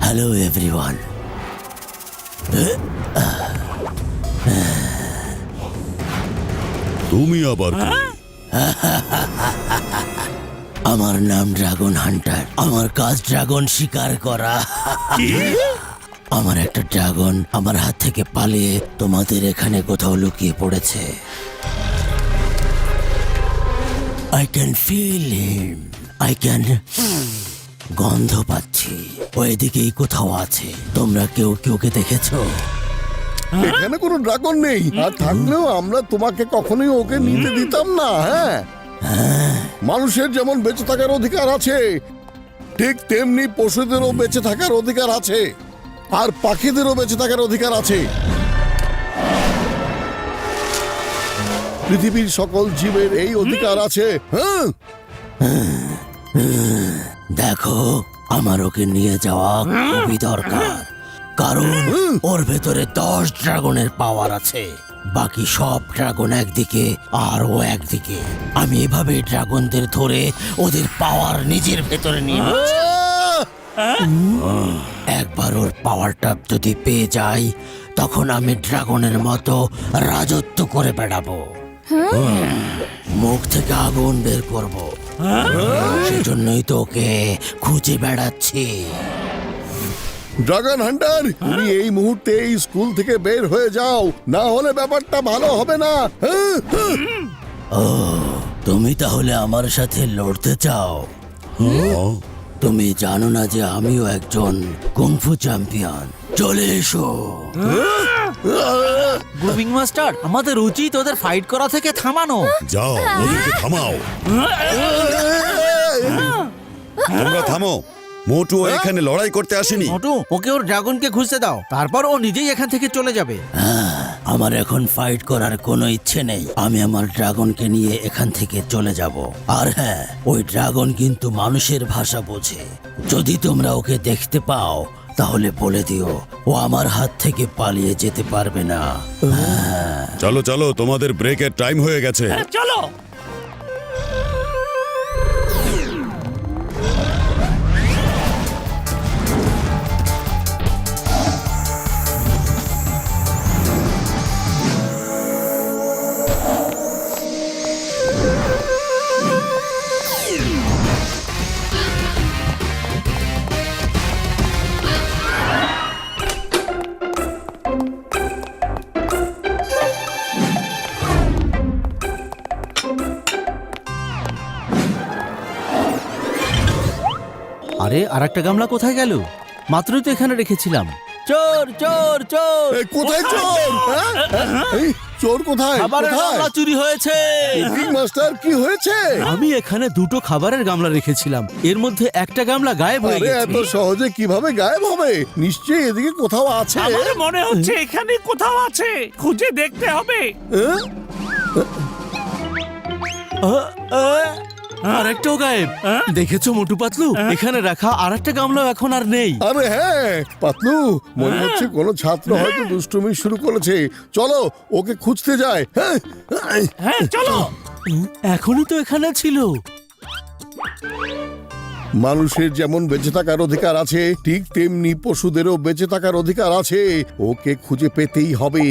Hello everyone. তুমি আবার কে? আমার নাম ড্রাগন হান্টার। আমার কাজ ড্রাগন শিকার করা। আমার একটা ড্রাগন আমার হাত থেকে পালিয়ে তোমাদের এখানে কোথাও লুকিয়ে পড়েছে। I can feel him. I can গন্ধ পাচ্ছি। ওইদিকেই কোথাও আছে। তোমরা কেউ ওকে দেখেছো? এখানে কোনো ড্রাগন নেই, আর থাকলেও আমরা তোমাকে কখনোই ওকে নিতে দিতাম না। হ্যাঁ, মানুষের যেমন বেঁচে থাকার অধিকার আছে, ঠিক তেমনি পশুদেরও বেঁচে থাকার অধিকার আছে, আর পাখিদেরও বেঁচে থাকার অধিকার আছে। পৃথিবীর সকল জীবের এই অধিকার আছে। হ্যাঁ, দেখো, আমার ওকে নিয়ে যাওয়া খুবই দরকার, কারণ ওর ভেতরে 10 ড্রাগনের পাওয়ার আছে। বাকি সব ড্রাগন একদিকে আর ও একদিকে। আমি এভাবে ড্রাগনদের ধরে ওদের পাওয়ার নিজের ভেতরে নিয়ে যাচ্ছি। একবার ওর পাওয়ারটা যদি পেয়ে যাই, তখন আমি ড্রাগনের মতো রাজত্ব করে বেড়াবো। মুখ থেকে আগুন বের করব। সেজন্যই তো ওকে খুঁজে বেড়াচ্ছি। ড্রাগন হান্টার, তুমি এই মুহূর্তে এই স্কুল থেকে বের হয়ে যাও, না হলে ব্যাপারটা ভালো হবে না। ও, তুমি তাহলে আমার সাথে লড়তে চাও? তুমি জানো না যে আমিও একজন কুংফু চ্যাম্পিয়ন? চলে এসো। গ্রুপিং মাস্টার, আমাদের উচিত ওদের ফাইট করা থেকে থামানো। যাও, ওদেরকে থামাও। তোমরা থামো। মোটু এখানে লড়াই করতে আসেনি। মোটু, ওকে ওর ড্রাগনকে খুঁজতে দাও, তারপর ও নিজেই এখান থেকে চলে যাবে। আমার এখন ফাইট করার কোনো ইচ্ছে নেই। আমি আমার ড্রাগনকে নিয়ে এখান থেকে চলে যাব। আর হ্যাঁ, ওই ড্রাগন কিন্তু মানুষের ভাষা বোঝে। যদি তোমরা ওকে দেখতে পাও, তাহলে বলে দিও ও আমার হাত থেকে পালিয়ে যেতে পারবে না। চলো চলো, তোমাদের ব্রেকের টাইম হয়ে গেছে। চলো। আরে, আর একটা গামলা কোথায় গেল? মাত্রই তো এখানে রেখেছিলাম। চোর চোর চোর! এই, কোথায় চোর? এই, চোর কোথায়? খাবারের কোথায়? গামলা চুরি হয়েছে। কুকিং মাস্টার, কি হয়েছে? আমি এখানে 2টো খাবারের গামলা রেখেছিলাম, এর মধ্যে একটা গামলা গায়েব হয়ে আরে, গেছে। এত সহজে কিভাবে গায়েব হবে? নিশ্চয়ই এদিকে কোথাও আছে। আমার মনে হচ্ছে এখানে কোথাও আছে, খুঁজে দেখতে হবে। আর একটাও গায়েব। দেখেছো মোটু পাতলু, এখানে রাখা আর একটা গামলাও এখন আর নেই। আরে হ্যাঁ পাতলু, মনে হচ্ছে কোনো ছাত্র হয়তো দুষ্টুমি শুরু করেছে। চলো ওকে খুঁজতে যাই। হ্যাঁ, চলো। এখনই তো এখানে ছিল। মানুষের যেমন বেঁচে থাকার অধিকার আছে, ঠিক তেমনি পশুদেরও বেঁচে থাকার অধিকার আছে। ওকে খুঁজে পেতেই হবে।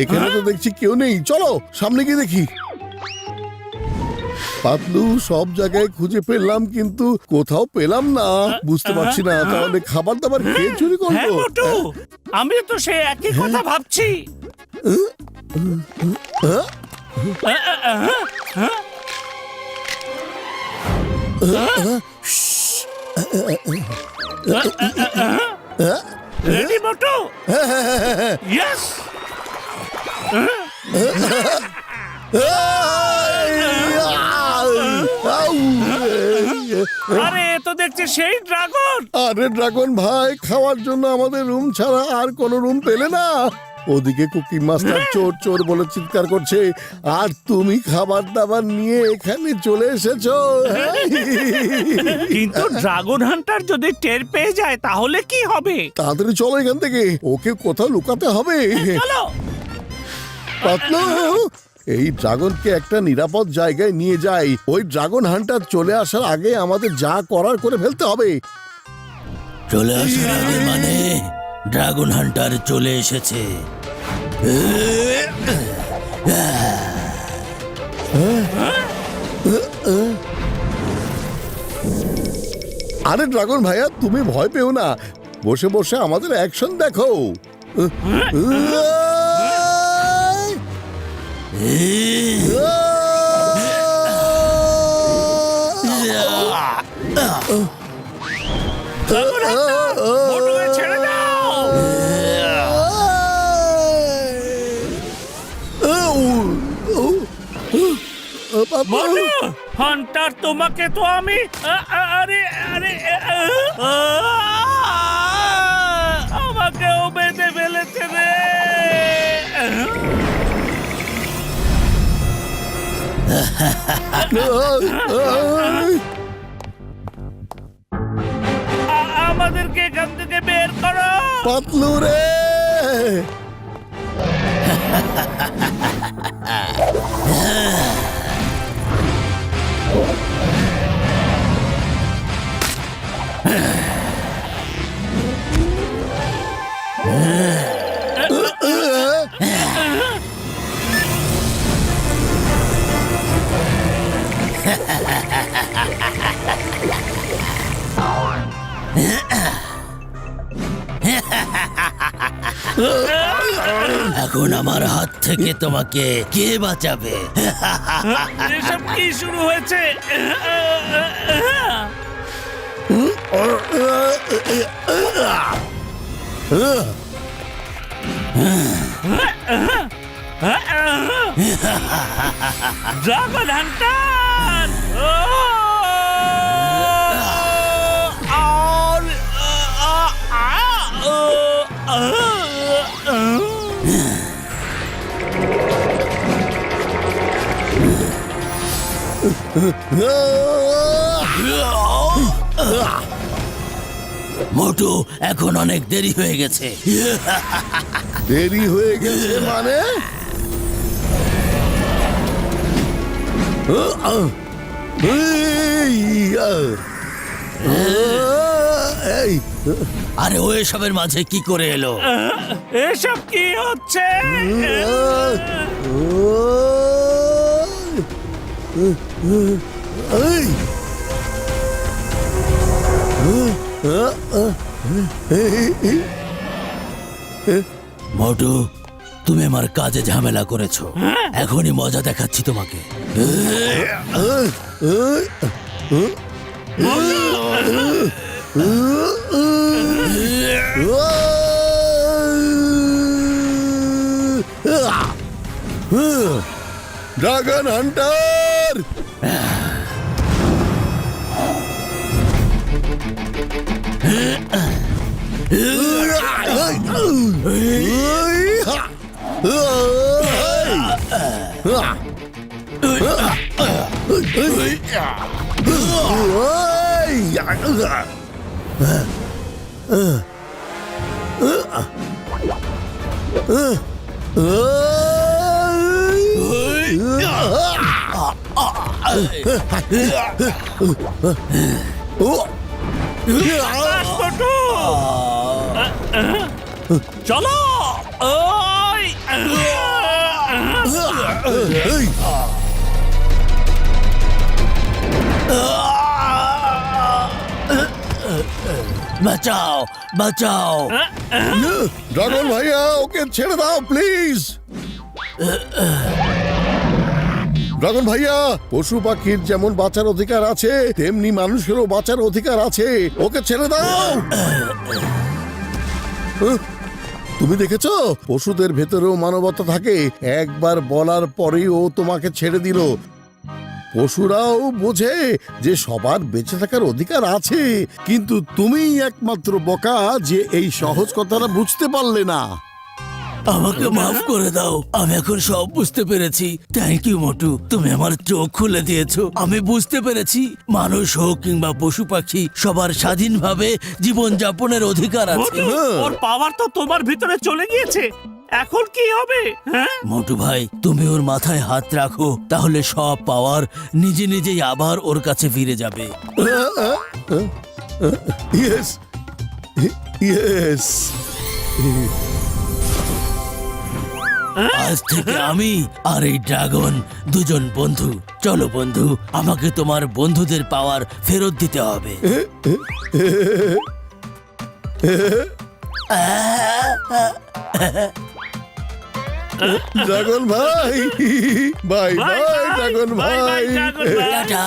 এখানে তো দেখছি কেউ নেই। চলো সামনে গিয়ে দেখি। পাতলু, সব জায়গায় খুঁজে পেলাম, কিন্তু কোথাও পেলাম না। বুঝতে পারছি না, তাহলে খাবার দাবার কে চুরি হ্যাঁ করলো? মোটু, আমিও তো সেই একই কথা ভাবছি। রেডি মোটু? ইয়েস। আরে, এ তো দেখছি সেই ড্রাগন। আরে ড্রাগন ভাই, খাওয়ার জন্য আমাদের রুম ছাড়া আর কোনো রুম পেলে না? ওদিকে কুকি মাস্টার চোর চোর বলে চিৎকার করছে, আর তুমি খাবার দাবার নিয়ে এখানে চলে এসেছো। কিন্তু ড্রাগন হান্টার যদি টের পেয়ে যায় তাহলে কি হবে? তাড়াতাড়ি চলো এখান থেকে, ওকে কোথাও লুকাতে হবে। চলো। পাতলু, এই ড্রাগনকে একটা নিরাপদ জায়গায় নিয়ে যাই। ওই ড্রাগন হান্টার চলে আসার আগে আমাদের যা করার করে ফেলতে হবে। চলে আসার আগে মানে ড্রাগন হান্টার চলে এসেছে। আরে ড্রাগন ভাইয়া, তুমি ভয় পেও না, বসে বসে আমাদের অ্যাকশন দেখো। ড্রাগন হান্টার, মোটুকে ছেড়ে দাও। মোটু, হান্টার তোমাকে তো আমি আরে আরে আমাকেও বেঁধে ফেলেছে রে। আমাদেরকে এখান থেকে বের করো। পাতলু রে, এখন আমার হাত থেকে তোমাকে কে বাঁচাবে? এসব কি শুরু হয়েছে? ড্রাগন হান্টার, মোটু, এখন অনেক দেরি হয়ে গেছে। দেরি হয়ে গেছে মানে? এই, আরে ও এসবের মাঝে কি করে এলো? এসব কি হচ্ছে? এই, মোটু, তুমি আমার কাজে ঝামেলা করেছো, এখনই মজা দেখাচ্ছি তোমাকে। ড্রাগন হান্টার, মোটু, চলো। ওই বাঁচাও, বাঁচাও। ড্রাগন ভাইয়া, ওকে ছেড়ে দাও প্লিজ। ড্রাগন ভাইয়া, পশু পাখির যেমন বাঁচার অধিকার আছে তেমনি মানুষেরও বাঁচার অধিকার আছে, ওকে ছেড়ে দাও। তুমি দেখেছো, পশুদের ভেতরেও মানবতা থাকে, একবার বলার পরেই ও তোমাকে ছেড়ে দিল। পশুরাও বোঝে যে সবার বেঁচে থাকার অধিকার আছে, কিন্তু তুমিই একমাত্র বোকা যে এই সহজ কথাটা বুঝতে পারলে না। আমাকে মাফ করে দাও, আমি এখন সব বুঝতে পেরেছি। থ্যাংক ইউ মোটু, তুমি আমার চোখ খুলে দিয়েছো। আমি বুঝতে পেরেছি মানুষ হোক কিংবা পশু পাখি সবার স্বাধীনভাবে জীবন যাপনের অধিকার আছে। মোটু, ওর পাওয়ার তো তোমার ভিতরে চলে গিয়েছে, এখন কি হবে? হ্যাঁ, মোটু ভাই, তুমি ওর মাথায় হাত রাখো, তাহলে সব পাওয়ার নিজে নিজেই আবার ওর কাছে ফিরে যাবে। Yes yes. আজ থেকে আমি আর এই ড্রাগন দুজন বন্ধু। চলো বন্ধু, আমাকে তোমার বন্ধুদের পাওয়ার ফেরত দিতে হবে। ড্রাগন ভাই, bye bye bye, dragon bye, bye, ভাই। ড্রাগন ভাই। টাটা।